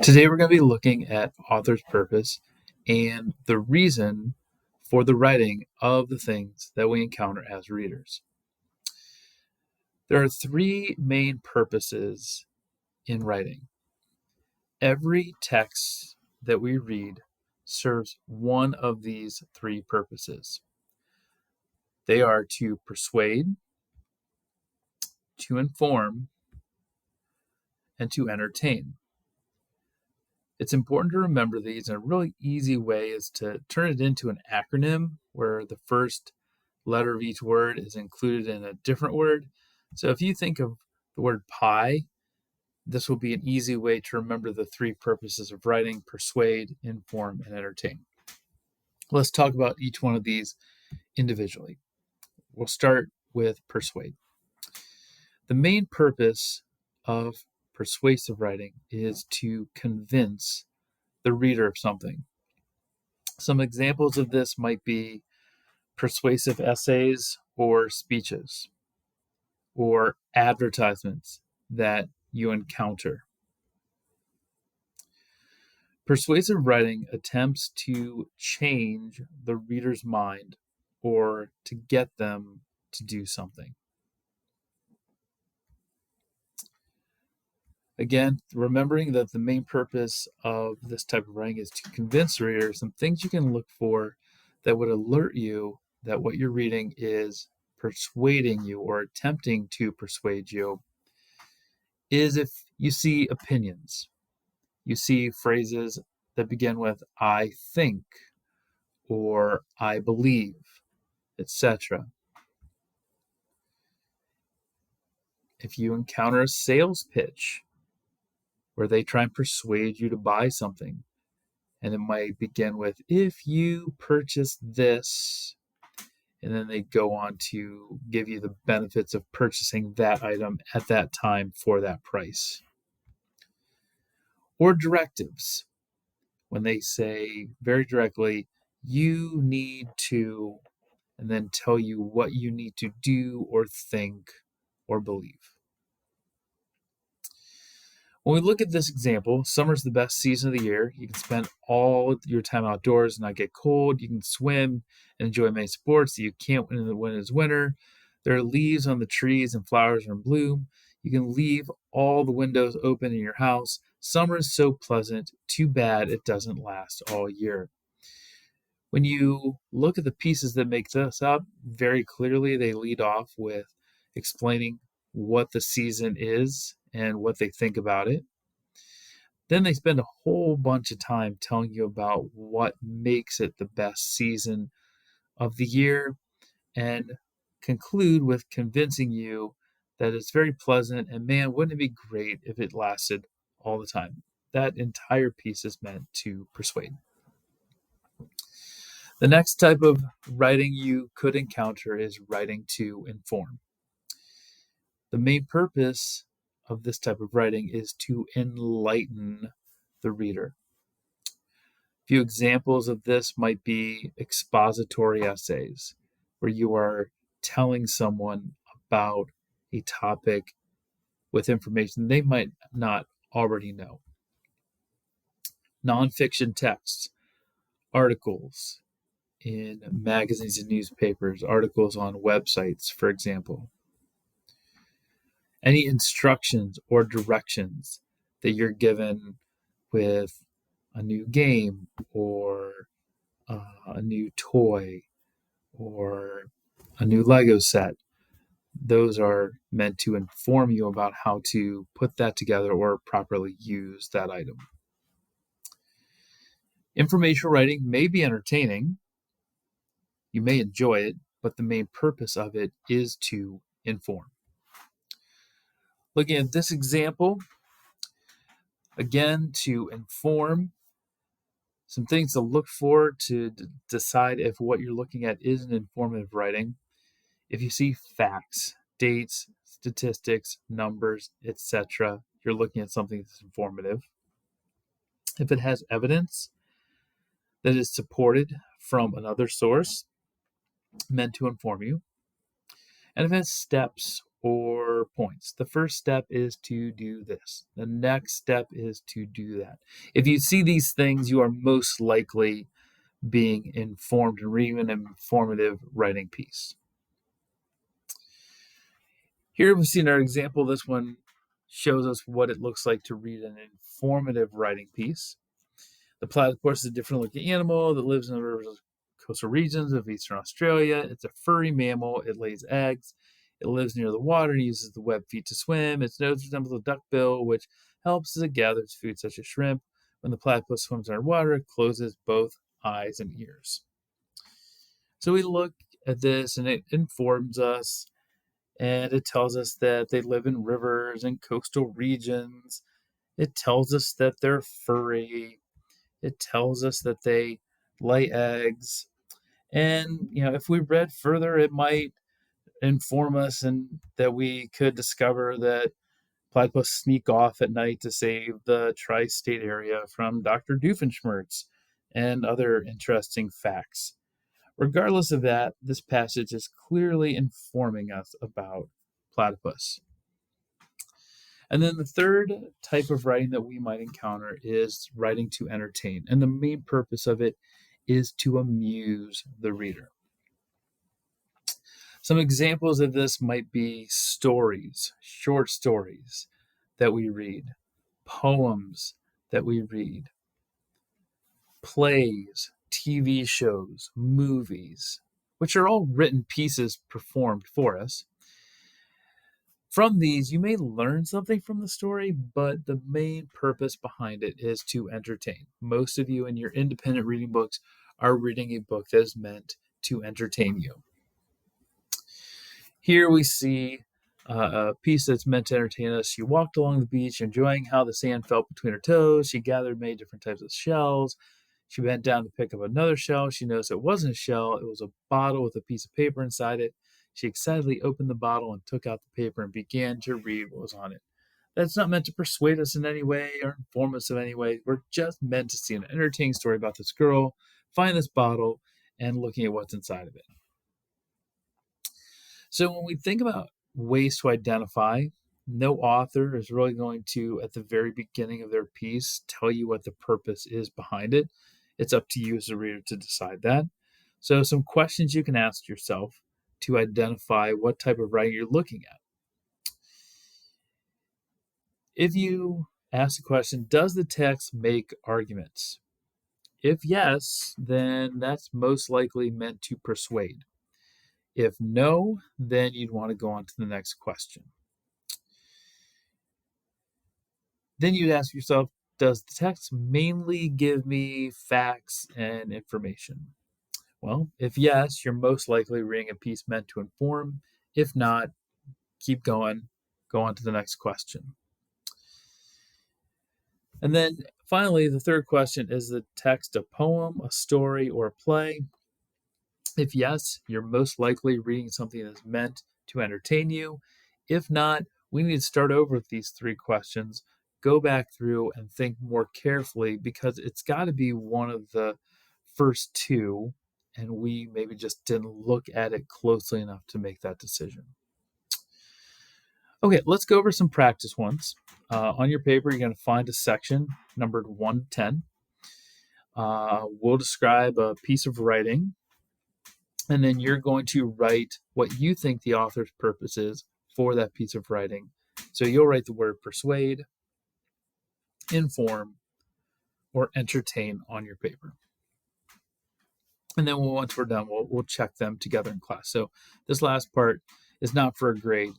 Today we're going to be looking at author's purpose and the reason for the writing of the things that we encounter as readers. There are three main purposes in writing. Every text that we read serves one of these three purposes. They are to persuade, to inform, and to entertain. It's important to remember these, and a really easy way is to turn it into an acronym where the first letter of each word is included in a different word. So if you think of the word pie, this will be an easy way to remember the three purposes of writing: persuade, inform, and entertain. Let's talk about each one of these individually. We'll start with persuade. The main purpose of persuasive writing is to convince the reader of something. Some examples of this might be persuasive essays or speeches or advertisements that you encounter. Persuasive writing attempts to change the reader's mind or to get them to do something. Again, remembering that the main purpose of this type of writing is to convince the reader. Some things you can look for that would alert you that what you're reading is persuading you or attempting to persuade you is if you see opinions. You see phrases that begin with "I think" or "I believe," etc. If you encounter a sales pitch where they try and persuade you to buy something, and it might begin with "if you purchase this," and then they go on to give you the benefits of purchasing that item at that time for that price. Or directives, when they say very directly, "you need to," and then tell you what you need to do or think or believe. When we look at this example, summer's the best season of the year. You can spend all your time outdoors and not get cold. You can swim and enjoy many sports that you can't when it's winter. There are leaves on the trees and flowers are in bloom. You can leave all the windows open in your house. Summer is so pleasant. Too bad it doesn't last all year. When you look at the pieces that make this up, very clearly they lead off with explaining what the season is and what they think about it. Then they spend a whole bunch of time telling you about what makes it the best season of the year and conclude with convincing you that it's very pleasant and man, wouldn't it be great if it lasted all the time. That entire piece is meant to persuade. The next type of writing you could encounter is writing to inform. The main purpose of this type of writing is to enlighten the reader. A few examples of this might be expository essays, where you are telling someone about a topic with information they might not already know. Nonfiction texts, articles in magazines and newspapers, articles on websites, for example. Any instructions or directions that you're given with a new game or a new toy or a new Lego set, those are meant to inform you about how to put that together or properly use that item. Informational writing may be entertaining. You may enjoy it, but the main purpose of it is to inform. Looking at this example, again, to inform, some things to look for to decide if what you're looking at is an informative writing. If you see facts, dates, statistics, numbers, etc., you're looking at something that's informative. If it has evidence that is supported from another source meant to inform you, and if it has steps or points. The first step is to do this. The next step is to do that. If you see these things, you are most likely being informed and reading an informative writing piece. Here we see our example. This one shows us what it looks like to read an informative writing piece. The platypus is a different looking animal that lives in the rivers of coastal regions of eastern Australia. It's a furry mammal. It lays eggs. It lives near the water and uses the webbed feet to swim. Its nose resembles a duckbill, which helps as it gathers food such as shrimp. When the platypus swims underwater, it closes both eyes and ears. So we look at this and it informs us, and it tells us that they live in rivers and coastal regions. It tells us that they're furry. It tells us that they lay eggs. And, if we read further, it might inform us and that we could discover that platypus sneak off at night to save the tri-state area from Dr. Doofenshmirtz and other interesting facts. Regardless of that, this passage is clearly informing us about platypus. And then the third type of writing that we might encounter is writing to entertain. And the main purpose of it is to amuse the reader. Some examples of this might be stories, short stories that we read, poems that we read, plays, TV shows, movies, which are all written pieces performed for us. From these, you may learn something from the story, but the main purpose behind it is to entertain. Most of you in your independent reading books are reading a book that is meant to entertain you. Here we see a piece that's meant to entertain us. She walked along the beach, enjoying how the sand felt between her toes. She gathered many different types of shells. She bent down to pick up another shell. She noticed it wasn't a shell. It was a bottle with a piece of paper inside it. She excitedly opened the bottle and took out the paper and began to read what was on it. That's not meant to persuade us in any way or inform us in any way. We're just meant to see an entertaining story about this girl, find this bottle, and looking at what's inside of it. So when we think about ways to identify, no author is really going to, at the very beginning of their piece, tell you what the purpose is behind it. It's up to you as a reader to decide that. So some questions you can ask yourself to identify what type of writing you're looking at. If you ask the question, does the text make arguments? If yes, then that's most likely meant to persuade. If no, then you'd want to go on to the next question. Then you'd ask yourself, does the text mainly give me facts and information? Well, if yes, you're most likely reading a piece meant to inform. If not, keep going. Go on to the next question. And then finally, the third question, is the text a poem, a story, or a play? If yes, you're most likely reading something that's meant to entertain you. If not, we need to start over with these three questions, go back through and think more carefully, because it's got to be one of the first two, and we maybe just didn't look at it closely enough to make that decision. Okay, let's go over some practice ones. On your paper, you're going to find a section numbered 1 to 10. We'll describe a piece of writing, and then you're going to write what you think the author's purpose is for that piece of writing. So you'll write the word persuade, inform, or entertain on your paper. And then once we're done, we'll check them together in class. So this last part is not for a grade.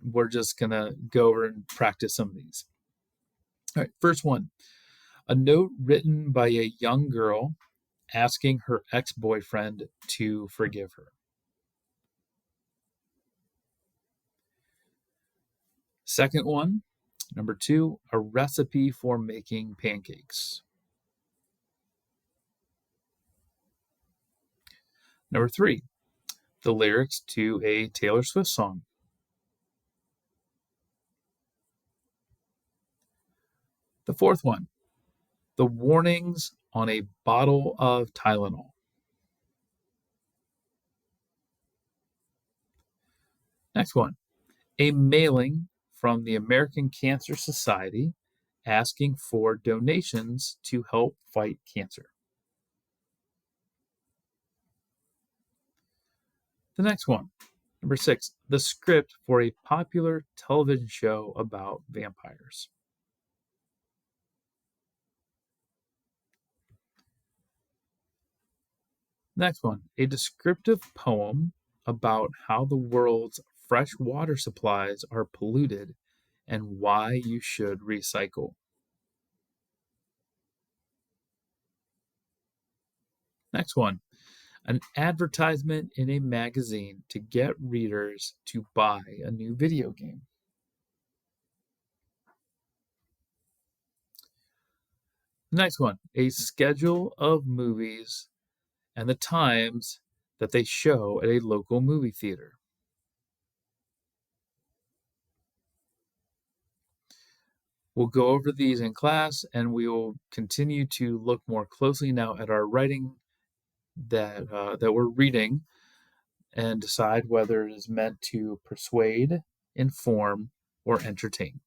We're just going to go over and practice some of these. All right, first one. A note written by a young girl asking her ex-boyfriend to forgive her. Second one, number 2, a recipe for making pancakes. Number 3, the lyrics to a Taylor Swift song. The fourth one, the warnings on a bottle of Tylenol. Next one, a mailing from the American Cancer Society asking for donations to help fight cancer. The next one, number 6, the script for a popular television show about vampires. Next one, a descriptive poem about how the world's fresh water supplies are polluted and why you should recycle. Next one, an advertisement in a magazine to get readers to buy a new video game. Next one, a schedule of movies and the times that they show at a local movie theater. We'll go over these in class and we will continue to look more closely now at our writing that we're reading and decide whether it is meant to persuade, inform, or entertain.